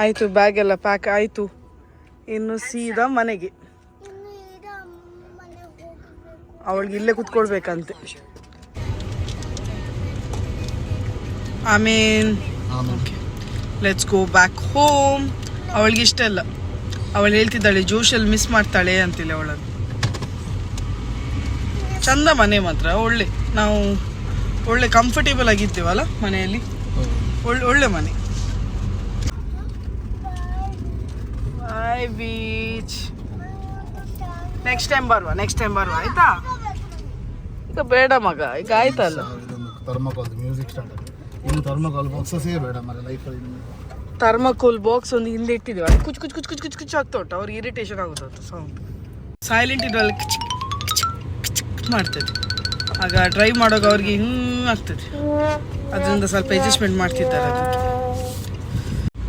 ಆಯಿತು, ಬ್ಯಾಗ್ ಎಲ್ಲ ಪ್ಯಾಕ್ ಆಯಿತು. ಇನ್ನು ಸೀದಾ ಮನೆಗೆ. ಅವಳಿಗೆ ಇಲ್ಲೇ ಕುತ್ಕೊಳ್ಬೇಕಂತೆ. Okay, let's go back home. ಅವಳಿಗೆ ಇಷ್ಟ ಇಲ್ಲ, ಅವಳು ಹೇಳ್ತಿದ್ದಾಳೆ ಜೋಶಲ್ಲಿ ಮಿಸ್ ಮಾಡ್ತಾಳೆ ಅಂತಿಲ್ಲ ಅವಳನ್ನು. ಚಂದ ಮನೆ ಮಾತ್ರ ಒಳ್ಳೆ, ನಾವು ಒಳ್ಳೆ ಕಂಫರ್ಟೇಬಲ್ ಆಗಿದ್ದೇವಲ್ಲ ಮನೆಯಲ್ಲಿ. ಒಳ್ಳೆ ಮನೆ. ಬಾಯ್ ಬೀಚ್. ನೆಕ್ಸ್ಟ್ ಟೈಮ್ ಬರುವ ಆಯ್ತಾ? ಈಗ ಬೇಡ ಮಗ, ಈಗ ಆಯ್ತಲ್ಲ. ಥರ್ಮಕೋಲ್ ಬಾಕ್ಸ್ ಒಂದು ಹಿಂದೆ ಇಟ್ಟಿದ್ದೀವಿ, ಅದು ಕುಚ್ ಕುಚ್ ಕುಚ್ ಕುಚ್ ಕುಚ್ ಕುಚ್ ಆಗ್ತಾ ಉಂಟು. ಅವ್ರಿಗೆ ಇರಿಟೇಷನ್ ಆಗುತ್ತೆ ಸೌಂಡ್. ಸೈಲೆಂಟ್ ಇದ್ರಲ್ಲಿ ಕಿಚ್ ಕಿಚ್ ಮಾಡ್ತದೆ, ಆಗ ಡ್ರೈವ್ ಮಾಡೋಕೆ ಅವ್ರಿಗೆ ಆಗ್ತದೆ. ಅದರಿಂದ ಸ್ವಲ್ಪ ಅಡ್ಜಸ್ಟ್ಮೆಂಟ್ ಮಾಡ್ತಿದ್ದಾರೆ ಅದಕ್ಕೆ.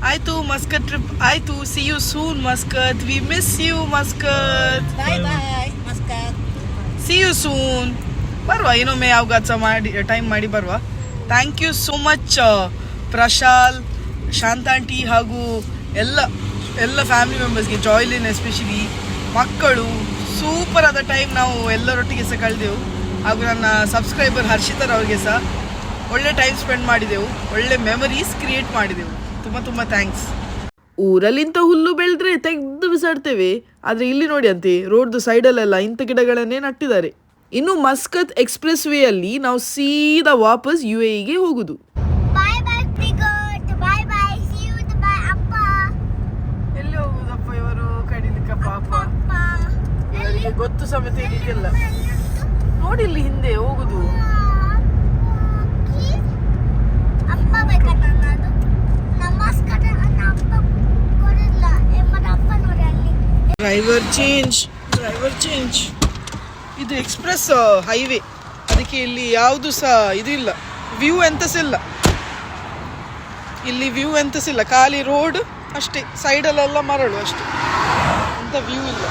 ಆಯಿತು, ಮಸ್ಕತ್ ಟ್ರಿಪ್ ಆಯಿತು. See you soon Muscat. We miss you Muscat. See you soon. ಬರುವ ಇನ್ನೊಮ್ಮೆ ಯಾವಾಗ ಮಾಡಿ ಟೈಮ್ ಮಾಡಿ ಬರುವ. Thank you so much Prashal, ಶಾಂತಾಂಟಿ ಹಾಗೂ ಎಲ್ಲ ಫ್ಯಾಮಿಲಿ ಮೆಂಬರ್ಸ್ಗೆ, ಜಾಯ್ಲಿನ್ ಎಸ್ಪೆಷಲಿ, ಮಕ್ಕಳು. ಸೂಪರ್ ಆದ ಟೈಮ್ ನಾವು ಎಲ್ಲರೊಟ್ಟಿಗೆ ಸಹ ಕಳೆದೆವು. ಹಾಗೂ ನನ್ನ ಸಬ್ಸ್ಕ್ರೈಬರ್ ಹರ್ಷಿತರ್ ಅವ್ರಿಗೆ ಸಹ ಒಳ್ಳೆ ಟೈಮ್ ಸ್ಪೆಂಡ್ ಮಾಡಿದೆವು, ಒಳ್ಳೆ ಮೆಮರೀಸ್ ಕ್ರಿಯೇಟ್ ಮಾಡಿದೆವು. ತುಂಬ ಥ್ಯಾಂಕ್ಸ್. ಊರಲ್ಲಿಂತ ಹುಲ್ಲು ಬೆಳೆದ್ರೆ ತೆಗೆದು ಬಿಸಾಡ್ತೇವೆ, ಆದರೆ ಇಲ್ಲಿ ನೋಡಿ ಅಂತೆ ರೋಡ್ದು ಸೈಡಲ್ಲೆಲ್ಲ ಇಂಥ ಗಿಡಗಳನ್ನೇ ನಟ್ಟಿದ್ದಾರೆ. ಇನ್ನು ಮಸ್ಕತ್ ಎಕ್ಸ್ಪ್ರೆಸ್ ವೇ ಅಲ್ಲಿ ನಾವು ಸೀದಾ ವಾಪಸ್ UAE ಹೋಗುದು. ಎಲ್ಲಿ ಹೋಗುದಪ್ಪ ಇವರು ಕಡಿಲಿಕ್ಕ? ಪಾಪ ಇವರಿಗೆ ಗೊತ್ತು ಸಮೇತ ಇದಕ್ಕೆಲ್ಲ. ನೋಡಿ ಇಲ್ಲಿ ಹಿಂದೆ ಹೋಗುದು. Driver change. ಇದು ಎಕ್ಸ್ಪ್ರೆಸ್ ಹೈವೇ, ಅದಕ್ಕೆ ಇಲ್ಲಿ ಯಾವುದು ಸಹ ಇದು ಇಲ್ಲ, ವ್ಯೂ ಎಂತಸಿಲ್ಲ. ಇಲ್ಲಿ ವ್ಯೂ ಎಂತಸಿಲ್ಲ, ಖಾಲಿ ರೋಡ್ ಅಷ್ಟೇ, ಸೈಡಲ್ಲೆಲ್ಲ ಮರಳು ಅಷ್ಟೇ, ಅಂತ ವ್ಯೂ ಇಲ್ಲ.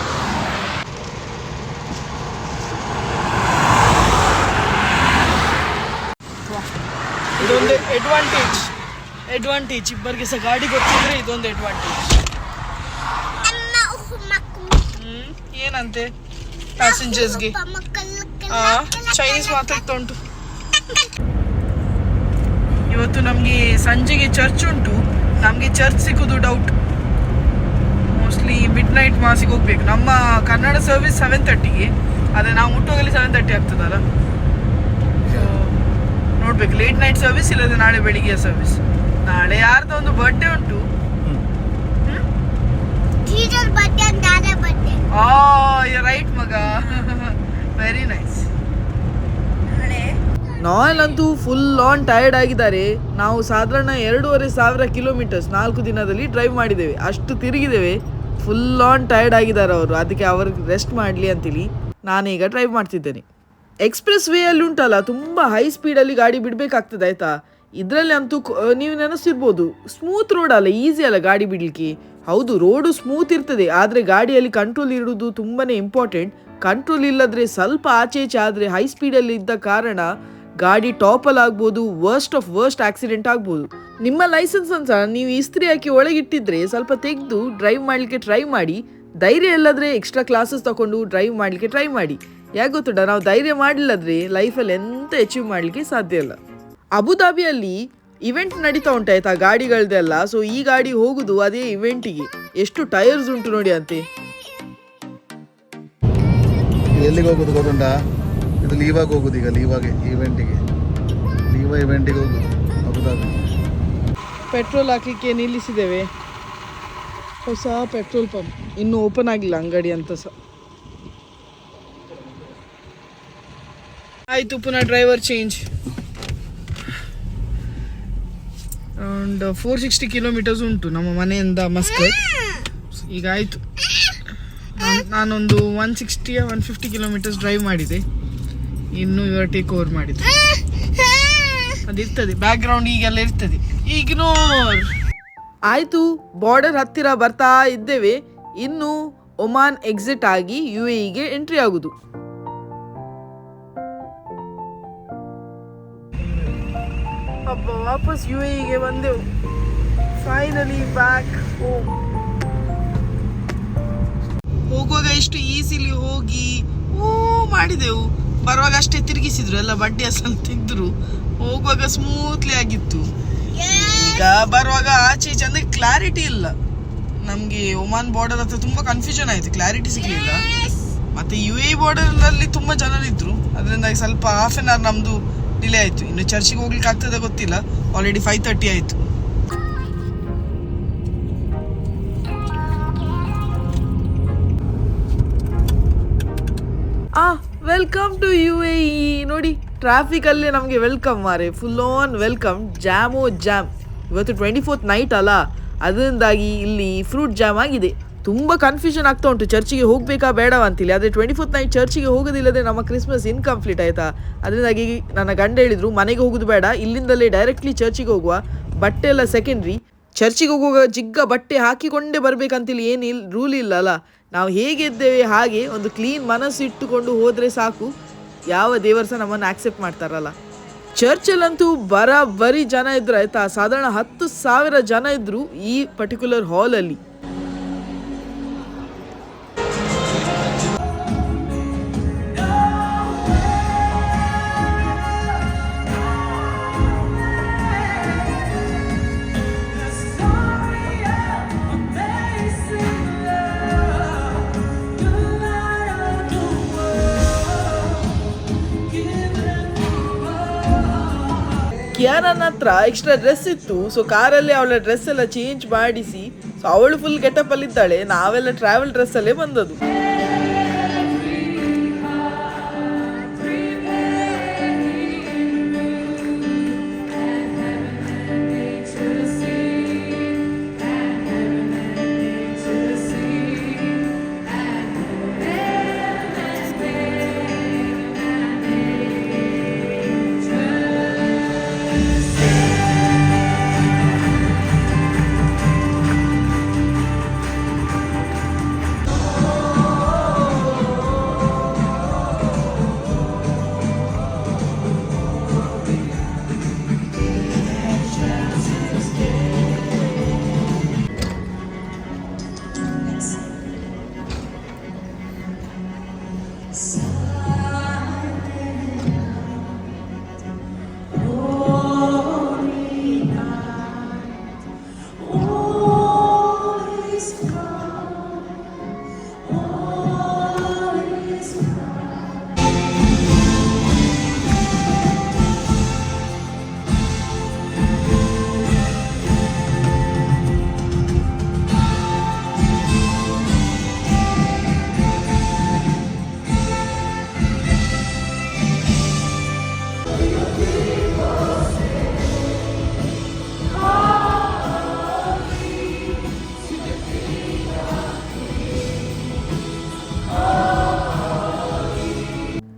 ಇದೊಂದು ಅಡ್ವಾಂಟೇಜ್ ಇಬ್ಬರಿಗೆ ಸಹ ಗಾಡಿ ಗೊತ್ತಿದ್ರೆ ಇದೊಂದು ಅಡ್ವಾಂಟೇಜ್. ಏನಂತೆ ಪ್ಯಾಸೆಂಜರ್ಸ್ಗೆ ಚೈನೀಸ್ ಮಾತಾಡ್ತಾ ಉಂಟು. ಇವತ್ತು ನಮಗೆ ಸಂಜೆಗೆ ಚರ್ಚ್ ಉಂಟು, ನಮಗೆ ಚರ್ಚ್ ಸಿಗೋದು ಡೌಟ್. ಮೋಸ್ಟ್ಲಿ ಮಿಡ್ ನೈಟ್ ಮಾಸಿಗೆ ಹೋಗ್ಬೇಕು. ನಮ್ಮ ಕನ್ನಡ ಸರ್ವಿಸ್ 7:30ಗೆ, ಆದರೆ ನಾವು ಮುಟ್ಟೋಗಲಿ 7:30 ಆಗ್ತದಲ್ಲ. ಸೊ ನೋಡ್ಬೇಕು, ಲೇಟ್ ನೈಟ್ ಸರ್ವಿಸ್ ಇಲ್ಲದೆ ನಾಳೆ ಬೆಳಿಗ್ಗೆ ಸರ್ವಿಸ್. ನಾಳೆ ಯಾರ್ದೋ ಒಂದು ಬರ್ಡೇ ಉಂಟು. ರೈಟ್ ಮಗ, ವೆರಿ ನೈಸ್. ನಾಯಲ್ಲಂತೂ ಫುಲ್ ಆನ್ ಟಯರ್ಡ್ ಆಗಿದ್ದಾರೆ. ನಾವು ಸಾಧಾರಣ 2,500 ಕಿಲೋಮೀಟರ್ಸ್ 4 ದಿನದಲ್ಲಿ ಡ್ರೈವ್ ಮಾಡಿದ್ದೇವೆ, ಅಷ್ಟು ತಿರುಗಿದ್ದೇವೆ. ಫುಲ್ ಆನ್ ಟಯರ್ಡ್ ಆಗಿದ್ದಾರೆ ಅವರು, ಅದಕ್ಕೆ ಅವ್ರಿಗೆ ರೆಸ್ಟ್ ಮಾಡಲಿ ಅಂತೇಳಿ ನಾನೀಗ ಡ್ರೈವ್ ಮಾಡ್ತಿದ್ದೇನೆ. ಎಕ್ಸ್ಪ್ರೆಸ್ ವೇ ಅಲ್ಲಿ ಉಂಟಲ್ಲ, ತುಂಬ ಹೈ ಸ್ಪೀಡಲ್ಲಿ ಗಾಡಿ ಬಿಡಬೇಕಾಗ್ತದೆ ಆಯಿತಾ. ಇದರಲ್ಲಿ ಅಂತೂ ನೀವು ನೆನೆಸಿರ್ಬೋದು, ಸ್ಮೂತ್ ರೋಡ್ ಅಲ್ಲ, ಈಸಿ ಅಲ್ಲ ಗಾಡಿ ಬಿಡಲಿಕ್ಕೆ. ಹೌದು, ರೋಡು ಸ್ಮೂತ್ ಇರ್ತದೆ, ಆದರೆ ಗಾಡಿಯಲ್ಲಿ ಕಂಟ್ರೋಲ್ ಇರೋದು ತುಂಬಾ ಇಂಪಾರ್ಟೆಂಟ್. ಕಂಟ್ರೋಲ್ ಇಲ್ಲದ್ರೆ ಸ್ವಲ್ಪ ಆಚೆ ಈಚೆ ಆದರೆ ಹೈ ಸ್ಪೀಡಲ್ಲಿ ಇದ್ದ ಕಾರಣ ಗಾಡಿ ಟಾಪಲ್ಲಿ ಆಗ್ಬೋದು, ವರ್ಸ್ಟ್ ಆಕ್ಸಿಡೆಂಟ್ ಆಗ್ಬೋದು. ನಿಮ್ಮ ಲೈಸೆನ್ಸ್ ಅಂತ ನೀವು ಇಸ್ತ್ರಿ ಹಾಕಿ ಒಳಗಿಟ್ಟಿದ್ರೆ ಸ್ವಲ್ಪ ತೆಗೆದು ಡ್ರೈವ್ ಮಾಡಲಿಕ್ಕೆ ಟ್ರೈ ಮಾಡಿ. ಧೈರ್ಯ ಇಲ್ಲದ್ರೆ ಎಕ್ಸ್ಟ್ರಾ ಕ್ಲಾಸಸ್ ತಗೊಂಡು ಡ್ರೈವ್ ಮಾಡಲಿಕ್ಕೆ ಟ್ರೈ ಮಾಡಿ. ಯಾಕೆ ಗೊತ್ತುಂಟ, ನಾವು ಧೈರ್ಯ ಮಾಡಿಲ್ಲದ್ರೆ ಲೈಫಲ್ಲಿ ಎಂತ ಅಚೀವ್ ಮಾಡಲಿಕ್ಕೆ ಸಾಧ್ಯ ಇಲ್ಲ. ಅಬುದಾಬಿಯಲ್ಲಿ ಇವೆಂಟ್ ನಡೀತಾ ಉಂಟಾಯ್ತಾ ಗಾಡಿಗಳದೆಲ್ಲ. ಸೊ ಈ ಗಾಡಿ ಹೋಗುದು ಅದೇ ಇವೆಂಟಿಗೆ. ಎಷ್ಟು ಟೈರ್ಸ್ ಉಂಟು ನೋಡಿ ಅಂತೆ. ಎಲ್ಲಿಗೆ ಹೋಗುದು ಗೊತ್ತುಂಟ? ಇದು ಲೀವಾಗಿ ಹೋಗುದು, ಈಗ ಲೀವಾಗೆ ಇವೆಂಟಿಗೆ ಹೋಗುದು ಅಬುದಾಬಿ. ಪೆಟ್ರೋಲ್ ಹಾಕಲಿಕ್ಕೆ ನಿಲ್ಲಿಸಿದ್ದೇವೆ. ಹೊಸ ಪೆಟ್ರೋಲ್ ಪಂಪ್, ಇನ್ನೂ ಓಪನ್ ಆಗಿಲ್ಲ ಅಂಗಡಿ ಅಂತ ಸಹ. ಆಯಿತು, ಪುನಃ ಡ್ರೈವರ್ ಚೇಂಜ್. ಅರೌಂಡ್ 460 ಕಿಲೋಮೀಟರ್ಸ್ ಉಂಟು ನಮ್ಮ ಮನೆಯಿಂದ ಮಸ್ಕತ್. ಈಗ ಆಯಿತು, ನಾನೊಂದು 150 ಕಿಲೋಮೀಟರ್ಸ್ ಡ್ರೈವ್ ಮಾಡಿದೆ. ಇನ್ನು ಇವರು ಟೇಕ್ ಓವರ್ ಮಾಡಿದೆ. ಅದಿರ್ತದೆ ಬ್ಯಾಕ್ ಗ್ರೌಂಡ್, ಈಗೆಲ್ಲ ಇರ್ತದೆ. ಇಗ್ನೋರ್. ಆಯಿತು, ಬಾರ್ಡರ್ ಹತ್ತಿರ ಬರ್ತಾ ಇದ್ದೇವೆ. ಇನ್ನು ಒಮಾನ್ ಎಕ್ಸಿಟ್ ಆಗಿ UAE ಎಂಟ್ರಿ ಆಗುದು. ವಾಪಸ್ UAE ಬಂದೆವು. Finally back home. ಹೋಗುವಾಗ ಎಷ್ಟು ಈಸಿಲಿ ಹೋಗಿ ಮಾಡಿದೆವು, ಬರುವಾಗ ಅಷ್ಟೇ ತಿರುಗಿಸಿದ್ರು, ಎಲ್ಲ ಬಡ್ಡಿ ಅಸಲು ತೆಗೆದ್ರು. ಹೋಗುವಾಗ ಸ್ಮೂತ್ಲಿ ಆಗಿತ್ತು. ಈಗ ಬರುವಾಗ ಆಚೆ ಈಚೆ ಅಂದ್ರೆ ಕ್ಲಾರಿಟಿ ಇಲ್ಲ ನಮ್ಗೆ. ಒಮಾನ್ ಬಾರ್ಡರ್ ಹತ್ರ ತುಂಬಾ ಕನ್ಫ್ಯೂಷನ್ ಆಯ್ತು, ಕ್ಲಾರಿಟಿ ಸಿಗ್ಲಿಲ್ಲ. ಮತ್ತೆ UAE ಬಾರ್ಡರ್ ನಲ್ಲಿ ತುಂಬಾ ಜನರಿದ್ರು, ಅದರಿಂದ ಸ್ವಲ್ಪ ಹಾಫ್ ಆನ್ ಅವರ್ ನಮ್ದು ಡಿಲೇ ಆಯ್ತು. ಇನ್ನು ಚರ್ಚಿಗೆ ಹೋಗ್ಲಿಕ್ಕೆ ಆಗ್ತದೆ ಗೊತ್ತಿಲ್ಲ, ಆಲ್ರೆಡಿ 5:30 ಆಯ್ತು. Welcome to UAE. ನೋಡಿ ಟ್ರಾಫಿಕ್ ಅಲ್ಲೇ ನಮಗೆ ವೆಲ್ಕಮ್ ಮಾರೆ, full on welcome. Jam jam. ಇವತ್ತು 24th ನೈಟ್ ಅಲ್ಲ, ಅದರಿಂದಾಗಿ ಇಲ್ಲಿ ಫ್ರೂಟ್ ಜಾಮ್ ಆಗಿದೆ. ತುಂಬ ಕನ್ಫ್ಯೂಷನ್ ಆಗ್ತಾ ಉಂಟು ಚರ್ಚಿಗೆ ಹೋಗಬೇಕಾ ಬೇಡವಾ ಅಂತೇಳಿ. ಆದರೆ 24th ನೈಟ್ ಚರ್ಚಿಗೆ ಹೋಗೋದಿಲ್ಲದೆ ನಮ್ಮ ಕ್ರಿಸ್ಮಸ್ ಇನ್ಕಂಪ್ಲೀಟ್ ಆಯಿತಾ. ಅದರಿಂದಾಗಿ ನನ್ನ ಗಂಡ ಹೇಳಿದರು ಮನೆಗೆ ಹೋಗೋದು ಬೇಡ, ಇಲ್ಲಿಂದಲೇ ಡೈರೆಕ್ಟ್ಲಿ ಚರ್ಚಿಗೆ ಹೋಗುವ. ಬಟ್ಟೆ ಎಲ್ಲ ಸೆಕೆಂಡ್ರಿ, ಚರ್ಚಿಗೆ ಹೋಗುವಾಗ ಜಿಗ್ಗ ಬಟ್ಟೆ ಹಾಕಿಕೊಂಡೇ ಬರಬೇಕಂತೇಳಿ ಏನು ರೂಲ್ ಇಲ್ಲ ಅಲ್ಲ. ನಾವು ಹೇಗಿದ್ದೇವೆ ಹಾಗೆ ಒಂದು ಕ್ಲೀನ್ ಮನಸ್ಸು ಇಟ್ಟುಕೊಂಡು ಹೋದರೆ ಸಾಕು, ಯಾವ ದೇವರು ಸಹ ನಮ್ಮನ್ನು ಆಕ್ಸೆಪ್ಟ್ ಮಾಡ್ತಾರಲ್ಲ. ಚರ್ಚಲ್ಲಂತೂ ಬರೀ ಜನ ಇದ್ರು ಆಯ್ತಾ, ಸಾಧಾರಣ 10,000 ಜನ ಇದ್ರು ಈ ಪರ್ಟಿಕ್ಯುಲರ್ ಹಾಲಲ್ಲಿ. ಕಿಯಾರನ್ನ ಹತ್ರ ಎಕ್ಸ್ಟ್ರಾ ಡ್ರೆಸ್ ಇತ್ತು, ಸೊ ಕಾರಲ್ಲಿ ಅವಳ ಡ್ರೆಸ್ ಎಲ್ಲ ಚೇಂಜ್ ಮಾಡಿಸಿ, ಸೊ ಅವಳು ಫುಲ್ ಗೆಟಪ್ ಅಲ್ಲಿ ಇದ್ದಾಳೆ. ನಾವೆಲ್ಲ ಟ್ರಾವೆಲ್ ಡ್ರೆಸ್ ಅಲ್ಲೇ ಬಂದದ್ದು.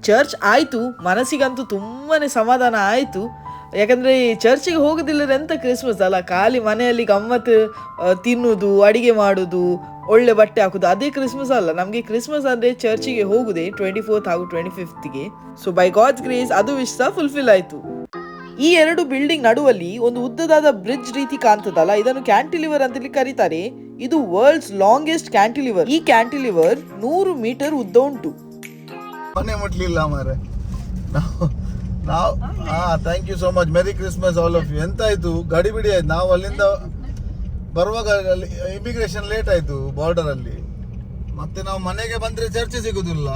ಚರ್ಚ್ ಆಯಿತು, ಮನಸ್ಸಿಗಂತೂ ತುಂಬಾ ಸಮಾಧಾನ ಆಯಿತು. ಯಾಕಂದರೆ ಚರ್ಚಿಗೆ ಹೋಗೋದಿಲ್ಲದ್ರೆ ಎಂಥ ಕ್ರಿಸ್ಮಸ್ ಅಲ್ಲ, ಖಾಲಿ ಮನೆಯಲ್ಲಿ ಗಮ್ಮತ್ತು, ತಿನ್ನೋದು, ಅಡಿಗೆ ಮಾಡೋದು, ಒಳ್ಳೆ ಬಟ್ಟೆ ಹಾಕೋದು, ಅದೇ ಕ್ರಿಸ್ಮಸ್ ಅಲ್ಲ. ನಮಗೆ ಕ್ರಿಸ್ಮಸ್ ಅಂದರೆ ಚರ್ಚಿಗೆ ಹೋಗುದೇ 24th ಹಾಗೂ 25th. So by God's grace ಅದು ವಿಶ್ ಸಹ ಫುಲ್ಫಿಲ್ ಆಯಿತು. ಈ ಎರಡು ಬಿಲ್ಡಿಂಗ್ ನಡುವಲ್ಲಿ ಒಂದು ಉದ್ದದಾದ ಬ್ರಿಡ್ಜ್ ರೀತಿ ಕಾಣ್ತದಲ್ಲ, ಇದನ್ನು ಕ್ಯಾಂಟಿಲಿವರ್ ಅಂತೇಳಿ ಕರೀತಾರೆ. ಇದು ವರ್ಲ್ಡ್ಸ್ ಲಾಂಗೆಸ್ಟ್ ಕ್ಯಾಂಟಿಲಿವರ್. ಈ ಕ್ಯಾಂಟಿಲಿವರ್ 100 ಮೀಟರ್ ಉದ್ದ ಉಂಟು. ಮನೆ ಮುಟ್ಲಿಲ್ಲ ಮಾರೆ ನಾವು thank you so much. Merry Christmas all of you. ಎಂತಾಯ್ತು ಗಡಿಬಿಡಿ ಆಯ್ತು. ನಾವು ಅಲ್ಲಿಂದ ಬರುವಾಗ ಇಮಿಗ್ರೇಷನ್ ಲೇಟ್ ಆಯ್ತು ಬಾರ್ಡರ್ ಅಲ್ಲಿ. ಮತ್ತೆ ನಾವು ಮನೆಗೆ ಬಂದ್ರೆ ಚರ್ಚೆ ಸಿಗುದಿಲ್ಲ,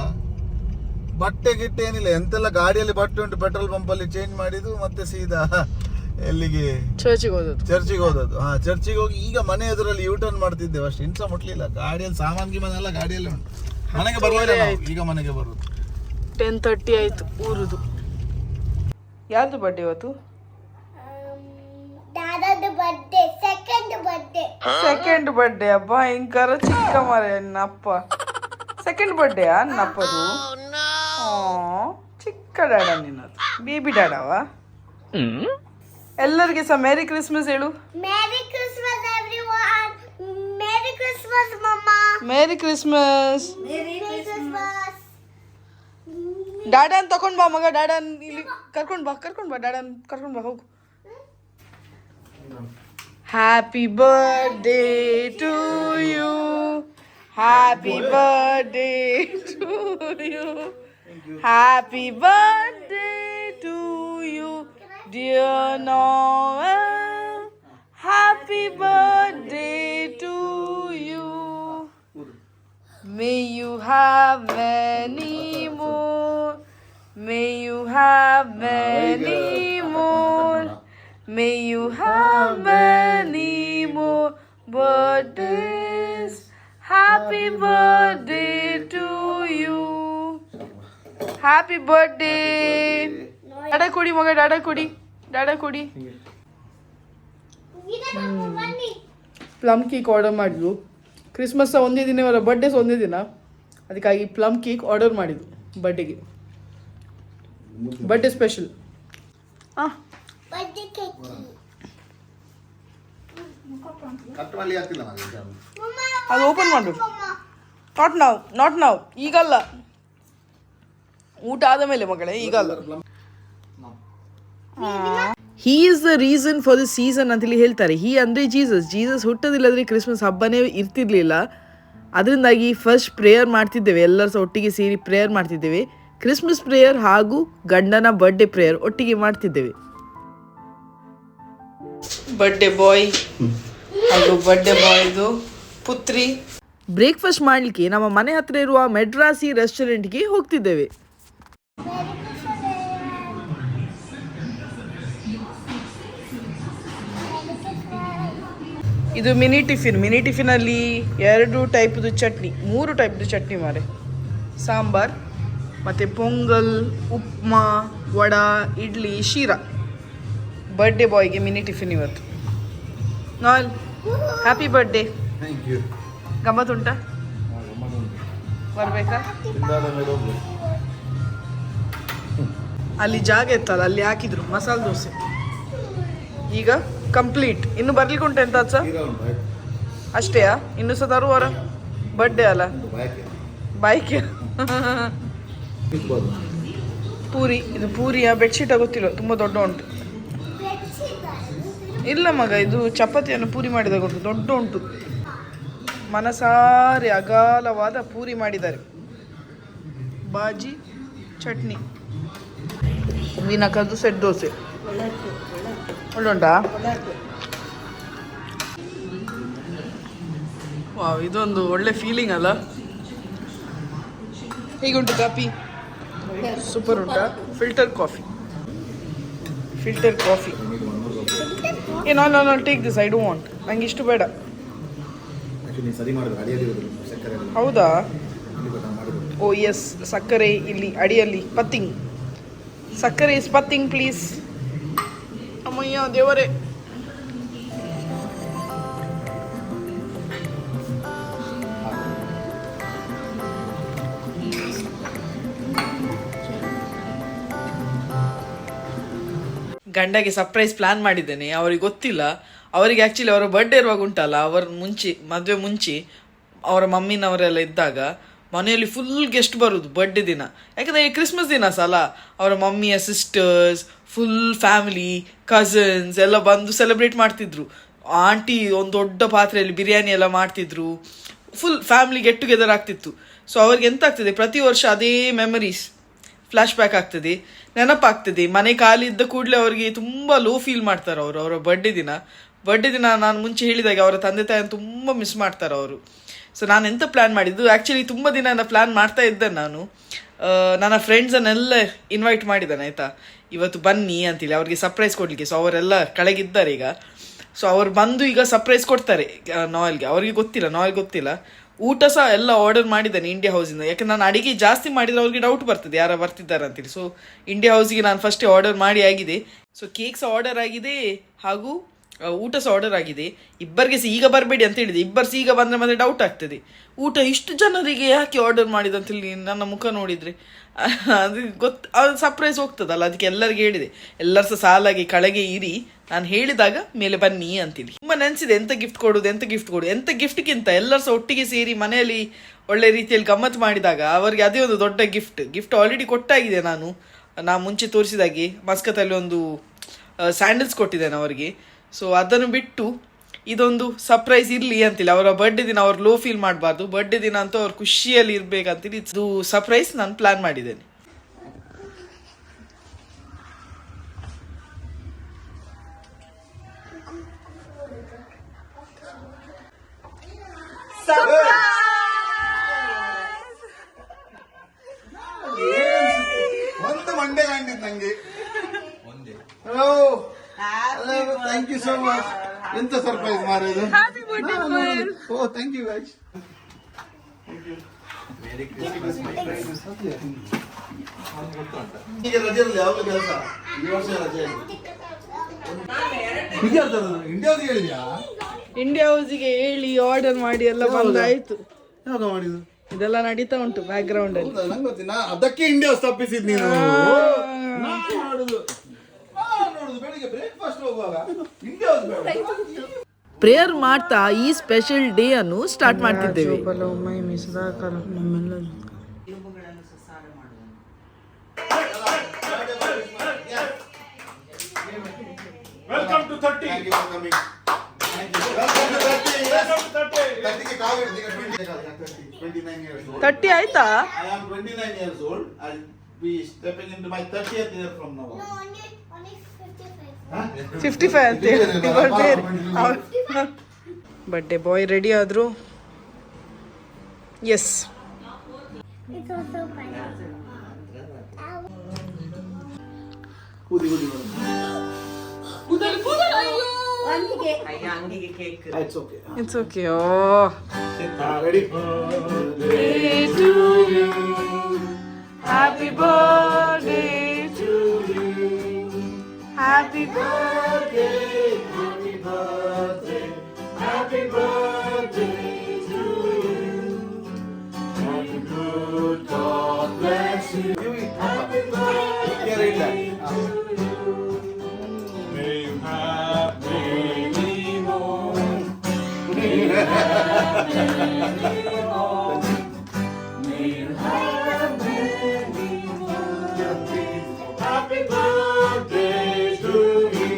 ಬಟ್ಟೆ ಗಿಟ್ಟೆ ಏನಿಲ್ಲ, ಎಂತೆಲ್ಲ ಗಾಡಿಯಲ್ಲಿ ಬಟ್ಟೆ ಉಂಟು, ಪೆಟ್ರೋಲ್ ಪಂಪ್ ಅಲ್ಲಿ ಚೇಂಜ್ ಮಾಡಿದ್ದು, ಮತ್ತೆ ಸೀದಾ ಎಲ್ಲಿಗೆ ಚರ್ಚಿಗೆ ಹೋದದ್ದು. ಚರ್ಚಿಗೆ ಹೋಗಿ ಈಗ ಮನೆ ಎದುರಲ್ಲಿ ಯೂಟರ್ನ್ ಮಾಡ್ತಿದ್ದೇವೆ ಅಷ್ಟೇ, ಇನ್ಸ ಮುಟ್ಲಿಲ್ಲ. ಗಾಡಿಯಲ್ಲಿ ಸಾಮಾನ್ಗೆ ಮನೆಲ್ಲ ಗಾಡಿಯಲ್ಲಿ ಉಂಟು. ಮನೆಗೆ ಬರುವಾಗ ಈಗ ಮನೆಗೆ ಬರುದು 10:30 ಆಯ್ತು ಊರುದು. ಯಾರ್ದು ಬರ್ಡೇ ಇವತ್ತು? Second birthday. ಅಬ್ಬ ಭಯಂಕರ ಚಿಕ್ಕ ಮರೆ ಅಪ್ಪ. ಸೆಕೆಂಡ್ ಬರ್ಡೇ ನಪ್ಪದು. ಚಿಕ್ಕ ಡಾಡ ನಿನ್ನದು, ಬೇಬಿ ಡಾಡವ. ಎಲ್ಲರಿಗೆ ಸಹ ಮೇರಿ ಕ್ರಿಸ್ಮಸ್ ಹೇಳು. Merry Christmas everyone. Merry Christmas mamma. Merry Christmas. Merry Christmas. ಡಾಡನ್ ತಕೊಂಡ್ ಬಾ ಮಗ, ಡಾಡನ್ ಇಲ್ಲಿ ಕರ್ಕೊಂಡ್ ಬಾ ಡಾಡನ್ ಕರ್ಕೊಂಡ್ ಬಾ, ಹೋಗು. Happy birthday to you. Happy birthday to you. Happy birthday to you, dear Noel. Happy birthday to you. May you have many more. May you have many more. May you have many more birthdays. Happy birthday to you. Happy birthday. Dada kudi maga, dada kudi. Dada kudi. ಬನ್ನಿ. Plum cake order ಮಾಡಿದ್ವು. Christmas ಒಂದೇ ದಿನ, ಇವರ birthdays ಒಂದೇ ದಿನ, ಅದಕ್ಕಾಗಿ plum cake order ಮಾಡಿದ್ವು ಬರ್ಡೇಗೆ. Birthday special. Birthday cake. ಅದು ಓಪನ್ ಮಾಡಬೇಕು. ನಾಟ್ ನಾವು ಈಗಲ್ಲ, ಊಟ ಆದ ಮೇಲೆ ಮಗಳೇ, ಈಗಲ್ಲ. He is the reason for the season ಅಂತೇಳಿ ಹೇಳ್ತಾರೆ. ಹೀ ಅಂದರೆ ಜೀಸಸ್ ಹುಟ್ಟೋದಿಲ್ಲದ್ರೆ ಕ್ರಿಸ್ಮಸ್ ಹಬ್ಬನೇ ಇರ್ತಿರ್ಲಿಲ್ಲ. ಅದರಿಂದಾಗಿ ಫಸ್ಟ್ ಪ್ರೇಯರ್ ಮಾಡ್ತಿದ್ದೇವೆ, ಎಲ್ಲರೂ ಸಹ ಒಟ್ಟಿಗೆ ಸೇರಿ ಪ್ರೇಯರ್ ಮಾಡ್ತಿದ್ದೇವೆ. ಕ್ರಿಸ್ಮಸ್ ಪ್ರೇಯರ್ ಹಾಗೂ ಗಂಡನ ಬರ್ಡೇ ಪ್ರೇಯರ್ ಒಟ್ಟಿಗೆ ಮಾಡ್ತಿದ್ದೇವೆ. ಬರ್ಡೇ ಬಾಯ್ ಹಾಗೂ ಬರ್ಡೇ ಬಾಯ್ದು ಪುತ್ರಿ. ಬ್ರೇಕ್ಫಾಸ್ಟ್ ಮಾಡಲಿಕ್ಕೆ ನಮ್ಮ ಮನೆ ಹತ್ರ ಇರುವ ಮೆಡ್ರಾಸಿ ರೆಸ್ಟೋರೆಂಟ್ಗೆ ಹೋಗ್ತಿದ್ದೇವೆ. ಇದು ಮಿನಿ ಟಿಫಿನಲ್ಲಿ 2 ಟೈಪ್ದು ಚಟ್ನಿ, 3 ಟೈಪ್ದು ಚಟ್ನಿ ಮಾರೆ. ಸಾಂಬಾರ್ ಮತ್ತು ಪೊಂಗಲ್, ಉಪ್ಮಾ, ವಡಾ, ಇಡ್ಲಿ, ಶೀರಾ. ಬರ್ಡೇ ಬಾಯ್ಗೆ ಮಿನಿ ಟಿಫಿನ್ ಇವತ್ತು. ನಾಲ್ ಹ್ಯಾಪಿ ಬರ್ಡೇ. Thank you. ಗಮ್ಮತ್ತುಂಟಾ? ಬರಬೇಕಾ? ಅಲ್ಲಿ ಜಾಗ ಇತ್ತಲ್ಲ, ಅಲ್ಲಿ ಹಾಕಿದ್ರು ಮಸಾಲೆ ದೋಸೆ. ಈಗ ಕಂಪ್ಲೀಟ್. ಇನ್ನು ಬರ್ಲಿಕ್ಕೆ ಉಂಟು ಎಂತ ಸಹ ಅಷ್ಟೇಯಾ? ಇನ್ನು ಸಹ ತರುವರ ಬರ್ಡೇ ಅಲ್ಲ, ಬಾಯ್ಕೆ. ಪೂರಿ, ಇದು ಪೂರಿಯ ಬೆಡ್ಶೀಟ ಗೊತ್ತಿಲ್ಲ, ತುಂಬ ದೊಡ್ಡ ಉಂಟು. ಇಲ್ಲ ಮಗ, ಇದು ಚಪಾತಿಯನ್ನು ಪೂರಿ ಮಾಡಿದಾಗ ಉಂಟು, ದೊಡ್ಡ ಉಂಟು. ಮನಸಾರೆ ಅಗಾಲವಾದ ಪೂರಿ ಮಾಡಿದ್ದಾರೆ. ಬಾಜಿ, ಚಟ್ನಿ, ಮೀನಕದ್ದು ಸೆಟ್ ದೋಸೆ. ಒಳ್ಳೆ ಉಂಟಾ? ವಾವ್, ಇದೊಂದು ಒಳ್ಳೆ ಫೀಲಿಂಗ್ ಅಲ್ಲ? ಹೇಗುಂಟು ಕಾಫಿ? ಸೂಪರ್ ಉಂಟಾ? Filter coffee. ಏ no take this, I don't want. ನಂಗೆ ಇಷ್ಟು ಬೇಡ. ಹೌದಾ? ಓ ಎಸ್, ಸಕ್ಕರೆ ಇಲ್ಲಿ ಅಡಿಯಲ್ಲಿ ಪತ್ತಿಂಗ್. ಸಕ್ಕರೆ ಇಸ್ ಪತ್ತಿಂಗ್ ಪ್ಲೀಸ್. ಅಮ್ಮಯ್ಯ ದೇವರೇ. ಗಂಡಗೆ ಸರ್ಪ್ರೈಸ್ ಪ್ಲಾನ್ ಮಾಡಿದ್ದೇನೆ. ಅವ್ರಿಗೆ ಗೊತ್ತಿಲ್ಲ. ಅವರಿಗೆ ಆ್ಯಕ್ಚುಲಿ ಅವರ ಬರ್ಡೇ ಇರುವಾಗ ಉಂಟಲ್ಲ, ಅವರ ಮದುವೆ ಮುಂಚೆ ಅವರ ಮಮ್ಮಿನವರೆಲ್ಲ ಇದ್ದಾಗ ಮನೆಯಲ್ಲಿ ಫುಲ್ ಗೆಸ್ಟ್ ಬರೋದು ಬರ್ಡೇ ದಿನ. ಯಾಕಂದರೆ ಕ್ರಿಸ್ಮಸ್ ದಿನ ಸಲ ಅವರ ಮಮ್ಮಿಯ ಸಿಸ್ಟರ್ಸ್, ಫುಲ್ ಫ್ಯಾಮಿಲಿ, ಕಸಿನ್ಸ್ ಎಲ್ಲ ಬಂದು ಸೆಲೆಬ್ರೇಟ್ ಮಾಡ್ತಿದ್ರು. ಆಂಟಿ ಒಂದು ದೊಡ್ಡ ಪಾತ್ರೆಯಲ್ಲಿ ಬಿರಿಯಾನಿ ಎಲ್ಲ ಮಾಡ್ತಿದ್ರು. ಫುಲ್ ಫ್ಯಾಮಿಲಿ ಗೆಟ್ ಟುಗೆದರ್ ಆಗ್ತಿತ್ತು. ಸೊ ಅವ್ರಿಗೆ ಎಂತ ಆಗ್ತದೆ, ಪ್ರತಿ ವರ್ಷ ಅದೇ ಮೆಮರೀಸ್ ಫ್ಲ್ಯಾಶ್ ಬ್ಯಾಕ್ ಆಗ್ತದೆ, ನೆನಪಾಗ್ತದೆ. ಮನೆ ಖಾಲಿ ಇದ್ದ ಕೂಡಲೇ ಅವರಿಗೆ ತುಂಬ ಲೋ ಫೀಲ್ ಮಾಡ್ತಾರೆ ಅವರು. ಅವರ ಬರ್ಡೇ ದಿನ ನಾನು ಮುಂಚೆ ಹೇಳಿದಾಗೆ ಅವರ ತಂದೆ ತಾಯಿಯನ್ನು ತುಂಬ ಮಿಸ್ ಮಾಡ್ತಾರೆ ಅವರು. ಸೊ ನಾನು ಎಂತ ಪ್ಲ್ಯಾನ್ ಮಾಡಿದ್ದು, ಆ್ಯಕ್ಚುಲಿ ತುಂಬ ದಿನ ಪ್ಲ್ಯಾನ್ ಮಾಡ್ತಾ ಇದ್ದೆ ನಾನು. ನನ್ನ ಫ್ರೆಂಡ್ಸನ್ನೆಲ್ಲ ಇನ್ವೈಟ್ ಮಾಡಿದ್ದಾನೆ ಆಯಿತಾ, ಇವತ್ತು ಬನ್ನಿ ಅಂತೇಳಿ ಅವ್ರಿಗೆ ಸರ್ಪ್ರೈಸ್ ಕೊಡಲಿಕ್ಕೆ. ಸೊ ಅವರೆಲ್ಲ ಕೆಳಗಿದ್ದಾರೆ ಈಗ. ಸೊ ಅವ್ರು ಬಂದು ಈಗ ಸರ್ಪ್ರೈಸ್ ಕೊಡ್ತಾರೆ ನಾಯಲ್ಗೆ. ಅವ್ರಿಗೆ ಗೊತ್ತಿಲ್ಲ. ಊಟ ಸಹ ಎಲ್ಲ ಆರ್ಡರ್ ಮಾಡಿದ್ದಾನೆ ಇಂಡಿಯಾ ಹೌಸಿಂದ. ಯಾಕಂದ್ರೆ ನಾನು ಅಡಿಗೆ ಜಾಸ್ತಿ ಮಾಡಿದರೆ ಅವ್ರಿಗೆ ಡೌಟ್ ಬರ್ತದೆ ಯಾರು ಬರ್ತಿದ್ದಾರೆ ಅಂತೇಳಿ. ಸೊ ಇಂಡಿಯಾ ಹೌಸಿಗೆ ನಾನು ಫಸ್ಟೇ ಆರ್ಡರ್ ಮಾಡಿ ಆಗಿದೆ. ಸೊ ಕೇಕ್ ಸಹ ಆರ್ಡರ್ ಆಗಿದೆ ಹಾಗೂ ಊಟ ಸಹ ಆರ್ಡರ್ ಆಗಿದೆ. ಇಬ್ಬರಿಗೆ ಸಹ ಈಗ ಬರಬೇಡಿ ಅಂತ ಹೇಳಿದೆ. ಇಬ್ಬರು ಸಹ ಈಗ ಬಂದರೆ ಮತ್ತೆ ಡೌಟ್ ಆಗ್ತದೆ, ಊಟ ಇಷ್ಟು ಜನರಿಗೆ ಯಾಕೆ ಆರ್ಡರ್ ಮಾಡಿದಂತೇಳಿ ನನ್ನ ಮುಖ ನೋಡಿದರೆ ಅದು ಸರ್ಪ್ರೈಸ್ ಹೋಗ್ತದಲ್ಲ. ಅದಕ್ಕೆ ಎಲ್ಲರಿಗೆ ಹೇಳಿದೆ, ಎಲ್ಲರೂ ಸಹ ಸಾಲಾಗಿ ಕೆಳಗೆ ಇರಿ, ನಾನು ಹೇಳಿದಾಗ ಮೇಲೆ ಬನ್ನಿ ಅಂತೇಳಿ. ತುಂಬ ನೆನೆಸಿದೆ ಎಂತ ಗಿಫ್ಟ್ ಕೊಡೋದು. ಎಂತ ಗಿಫ್ಟ್ಗಿಂತ ಎಲ್ಲರೂ ಸಹ ಒಟ್ಟಿಗೆ ಸೇರಿ ಮನೆಯಲ್ಲಿ ಒಳ್ಳೆ ರೀತಿಯಲ್ಲಿ ಗಮ್ಮತ್ತು ಮಾಡಿದಾಗ ಅವರಿಗೆ ಅದೇ ಒಂದು ದೊಡ್ಡ ಗಿಫ್ಟ್ ಆಲ್ರೆಡಿ ಕೊಟ್ಟಾಗಿದೆ. ನಾನು ಮುಂಚೆ ತೋರಿಸಿದಾಗೆ ಮಸ್ಕತ್ತಲ್ಲಿ ಒಂದು ಸ್ಯಾಂಡಲ್ಸ್ ಕೊಟ್ಟಿದ್ದೇನೆ ಅವರಿಗೆ. ಸೊ ಅದನ್ನು ಬಿಟ್ಟು ಇದೊಂದು ಸರ್ಪ್ರೈಸ್ ಇರಲಿ ಅಂತಿಲ್ಲ. ಅವರ ಬರ್ಡೇ ದಿನ ಅವ್ರು ಲೋ ಫೀಲ್ ಮಾಡಬಾರ್ದು, ಬರ್ಡೇ ದಿನ ಅಂತೂ ಅವ್ರು ಖುಷಿಯಲ್ಲಿ ಇರ್ಬೇಕಂತೇಳಿ ಇದು ಸರ್ಪ್ರೈಸ್ ನಾನು ಪ್ಲಾನ್ ಮಾಡಿದ್ದೇನೆ. ಒಂದು ಮಂಡೆ ಕಂಡಿದ್ದು ನಂಗೆ. Hello thank you so much. ಎಂತ ಸರ್ಪ್ರೈಸ್ ಮಾರೋದು. Oh thank you guys. ಈಗ ರಜೆ ಇರಲಿ, ಯಾವಾಗಲೂ ಕೆಲಸ. ಈ ವರ್ಷ ರಜೆ ಇಂಡಿಯಾದ ಹೇಳಿದ್ಯಾ? ಇಂಡಿಯಾ ಹೌಸಿಗೆ ಹೇಳಿ ಆರ್ಡರ್ ಮಾಡಿ ಎಲ್ಲ ಬಂದಾಯ್ತು. ಯಾವಾಗ ಮಾಡಿದ್ದು? ಇದೆಲ್ಲ ನಡೀತಾ ಉಂಟು ಬ್ಯಾಕ್ ಗ್ರೌಂಡ್ ಅಲ್ಲಿ. ನಂಗೆ ಗೊತ್ತಿನ ಅದಕ್ಕೆ ಇಂಡಿಯಾ ತಪ್ಪಿಸಿದ್ ನೀನು. ನೋಡುದು ಬೆಳಿಗ್ಗೆ ಬ್ರೇಕ್ಫಾಸ್ಟ್ ಹೋಗುವಾಗ ಇಂಡಿಯಾ ಪ್ರೇಯರ್ ಮಾಡ್ತಾ ಈ ಸ್ಪೆಷಲ್ ಡೇ ಅನ್ನು ಸ್ಟಾರ್ಟ್ ಮಾಡ್ತಿದ್ದೇವೆ. Welcome to 30. Thank you for coming. Thank you. Welcome to 30. Welcome to 30. 30 ಗೆ ಕಾವು ಹಿಡಿದು 29 years old. 30 ಆಯ್ತಾ? I am 29 years old. I'll be stepping into my 30th year from now on. No, only 55. Huh? 55 ಅಂತ birthday boy ready ಆದ್ರು. Yes, It's also funny. ಕೂದಿ Only It's okay. It's okay. Oh Ready? Happy birthday to you, happy birthday, Happy birthday. Happy birthday to you. Happy good God bless you. Happy birthday. Here read that. May you have many more. May you have many more. Happy birthday to you.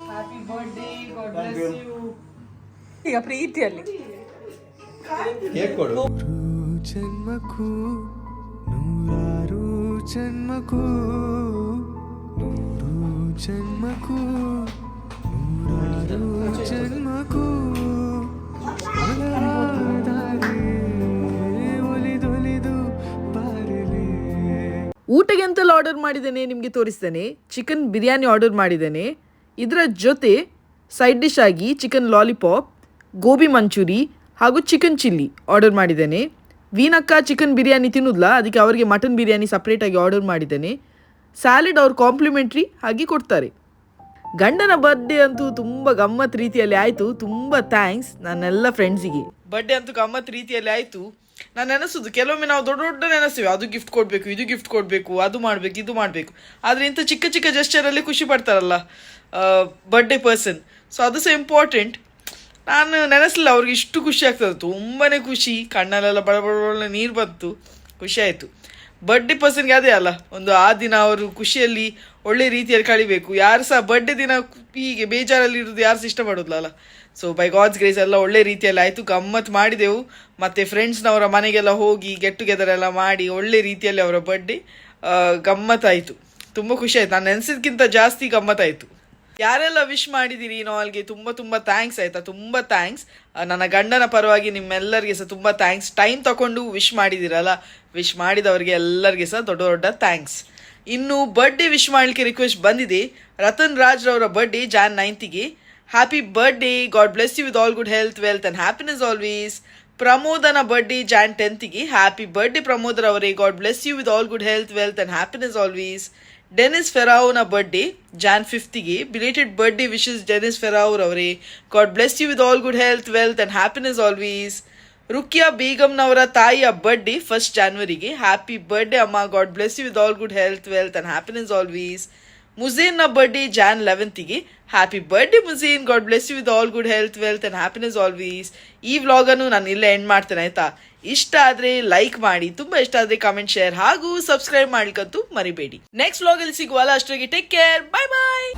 Happy birthday, God bless you. ಈಗ ಪ್ರೀತಿಯಲ್ಲಿ cake ಕೊಡು. ಜನ್ಮಕ್ಕೂ ನೂರಾರು ಜನ್ಮಕ್ಕೂ ನೂರು ಜನ್ಮಕ್ಕೂ ನೂರಾರು ಜನ್ಮಕ್ಕೂ ಒಲಿದೊಲಿದು ಬಾರಲೇ. ಊಟಕ್ಕೆ ಅಂತೆಲ್ಲ ಆರ್ಡರ್ ಮಾಡಿದ್ದೇನೆ, ನಿಮಗೆ ತೋರಿಸ್ತೇನೆ. ಚಿಕನ್ ಬಿರಿಯಾನಿ ಆರ್ಡರ್ ಮಾಡಿದ್ದೇನೆ. ಇದರ ಜೊತೆ ಸೈಡ್ ಡಿಶ್ ಆಗಿ ಚಿಕನ್ ಲಾಲಿಪಾಪ್, ಗೋಬಿ ಮಂಚೂರಿ ಹಾಗೂ ಚಿಕನ್ ಚಿಲ್ಲಿ ಆರ್ಡರ್ ಮಾಡಿದ್ದೇನೆ. ವೀನಕ್ಕ ಚಿಕನ್ ಬಿರಿಯಾನಿ ತಿನ್ನೋದಿಲ್ಲ, ಅದಕ್ಕೆ ಅವರಿಗೆ ಮಟನ್ ಬಿರಿಯಾನಿ ಸಪ್ರೇಟಾಗಿ ಆರ್ಡರ್ ಮಾಡಿದ್ದೇನೆ. ಸ್ಯಾಲೆಡ್ ಅವ್ರು ಕಾಂಪ್ಲಿಮೆಂಟ್ರಿ ಆಗಿ ಕೊಡ್ತಾರೆ. ಗಂಡನ ಬರ್ಡೇ ಅಂತೂ ತುಂಬ ಗಮ್ಮತ್ ರೀತಿಯಲ್ಲಿ ಆಯಿತು. ತುಂಬ ಥ್ಯಾಂಕ್ಸ್ ನನ್ನೆಲ್ಲ ಫ್ರೆಂಡ್ಸಿಗೆ. ಬರ್ಡೇ ಅಂತೂ ಗಮ್ಮತ್ ರೀತಿಯಲ್ಲಿ ಆಯಿತು. ನಾನು ನೆನೆಸೋದು ಕೆಲವೊಮ್ಮೆ ನಾವು ದೊಡ್ಡ ದೊಡ್ಡ ನೆನೆಸ್ತೇವೆ, ಅದು ಗಿಫ್ಟ್ ಕೊಡಬೇಕು, ಇದು ಗಿಫ್ಟ್ ಕೊಡಬೇಕು, ಅದು ಮಾಡಬೇಕು, ಇದು ಮಾಡಬೇಕು. ಆದರೆ ಇಂಥ ಚಿಕ್ಕ ಚಿಕ್ಕ ಜೆಸ್ಚರಲ್ಲಿ ಖುಷಿ ಪಡ್ತಾರಲ್ಲ ಬರ್ಡೇ ಪರ್ಸನ್, ಸೊ ಅದು ಸಹ ಇಂಪಾರ್ಟೆಂಟ್. ನಾನು ನೆನೆಸಲಿಲ್ಲ ಅವ್ರಿಗೆ ಇಷ್ಟು ಖುಷಿ ಆಗ್ತದೆ. ತುಂಬಾ ಖುಷಿ, ಕಣ್ಣಲ್ಲೆಲ್ಲ ಬಡ ನೀರು ಬಂತು, ಖುಷಿ ಆಯಿತು. ಬರ್ಡೇ ಪರ್ಸನ್ಗೆ ಅದೇ ಅಲ್ಲ, ಒಂದು ಆ ದಿನ ಅವರು ಖುಷಿಯಲ್ಲಿ ಒಳ್ಳೆ ರೀತಿಯಲ್ಲಿ ಕಳಿಬೇಕು. ಯಾರು ಸಹ ಬರ್ಡೇ ದಿನ ಹೀಗೆ ಬೇಜಾರಲ್ಲಿ ಇರೋದು ಯಾರು ಸಹ ಇಷ್ಟಪಡೋದಿಲ್ಲ. ಸೊ ಬೈ ಗಾಡ್ಸ್ ಗ್ರೇಸ್ ಎಲ್ಲ ಒಳ್ಳೆ ರೀತಿಯಲ್ಲಿ ಆಯಿತು, ಗಮ್ಮತ್ತು ಮಾಡಿದೆವು. ಮತ್ತು ಫ್ರೆಂಡ್ಸ್ನವರ ಮನೆಗೆಲ್ಲ ಹೋಗಿ ಗೆಟ್ ಟುಗೆದರ್ ಎಲ್ಲ ಮಾಡಿ ಒಳ್ಳೆ ರೀತಿಯಲ್ಲಿ ಅವರ ಬರ್ಡೇ ಗಮ್ಮತ್ತಾಯಿತು. ತುಂಬ ಖುಷಿ ಆಯಿತು. ನಾನು ನೆನೆಸಿದ್ಕಿಂತ ಜಾಸ್ತಿ ಗಮ್ಮತ್ತಾಯಿತು. ಯಾರೆಲ್ಲ ವಿಶ್ ಮಾಡಿದ್ದೀರಿ ನಾಲ್ಗೆ ತುಂಬ ತುಂಬ ಥ್ಯಾಂಕ್ಸ್ ಆಯಿತಾ, ತುಂಬ ಥ್ಯಾಂಕ್ಸ್. ನನ್ನ ಗಂಡನ ಪರವಾಗಿ ನಿಮ್ಮೆಲ್ಲರಿಗೆ ಸಹ ತುಂಬ ಥ್ಯಾಂಕ್ಸ್. ಟೈಮ್ ತಗೊಂಡು ವಿಶ್ ಮಾಡಿದ್ದೀರಲ್ಲ, ವಿಶ್ ಮಾಡಿದವರಿಗೆ ಎಲ್ಲರಿಗೆ ಸಹ ದೊಡ್ಡ ದೊಡ್ಡ ಥ್ಯಾಂಕ್ಸ್. ಇನ್ನು ಬರ್ಡೇ ವಿಶ್ ಮಾಡಲಿಕ್ಕೆ ರಿಕ್ವೆಸ್ಟ್ ಬಂದಿದೆ. ರತನ್ ರಾಜ್ ರವರ ಬರ್ಡೇ ಜಾನ್ 9ಗೆ. Happy birthday, God bless you with all good health, wealth and happiness always. ಪ್ರಮೋದನ ಬರ್ಡೇ ಜಾನ್ 10ಗೆ. ಹ್ಯಾಪಿ ಬರ್ಡೇ ಪ್ರಮೋದರ್ ಅವರೇ, God bless you with all good health, wealth and happiness always. Denis ಫೆರಾವ್ನ birthday Jan 5ಗೆ. Belated birthday wishes Denis ಫೆರಾವ್ರ್ ಅವರೇ, God bless you with all good health, wealth and happiness always. ರುಕಿಯಾ ಬೇಗಮ್ನವರ ತಾಯಿಯ birthday 1 ಜಾನ್ವರಿಗೆ. ಹ್ಯಾಪಿ ಬರ್ಡೇ ಅಮ್ಮ, god bless you with all good health, wealth and happiness always. ಮುಜೀನ್ನ birthday Jan 11ಗೆ. Happy birthday Mujeen, God bless you with all good health, wealth and happiness always. ಈ ವ್ಲಾಗನ್ನು ನಾನು ಇಲ್ಲೇ ಎಂಡ್ ಮಾಡ್ತೇನೆ ಆಯ್ತಾ. ಇಷ್ಟ ಆದ್ರೆ ಲೈಕ್ ಮಾಡಿ, ತುಂಬಾ ಇಷ್ಟ ಆದ್ರೆ ಕಮೆಂಟ್, ಶೇರ್ ಹಾಗೂ ಸಬ್ಸ್ಕ್ರೈಬ್ ಮಾಡ್ಲಿಕ್ಕಂತೂ ಮರಿಬೇಡಿ. ನೆಕ್ಸ್ಟ್ ವ್ಲಾಗ್ ಅಲ್ಲಿ ಸಿಗುವಲ್ಲ, ಅಷ್ಟೊತ್ತಿಗೆ ಟೇಕ್ ಕೇರ್, ಬೈ ಬಾಯ್.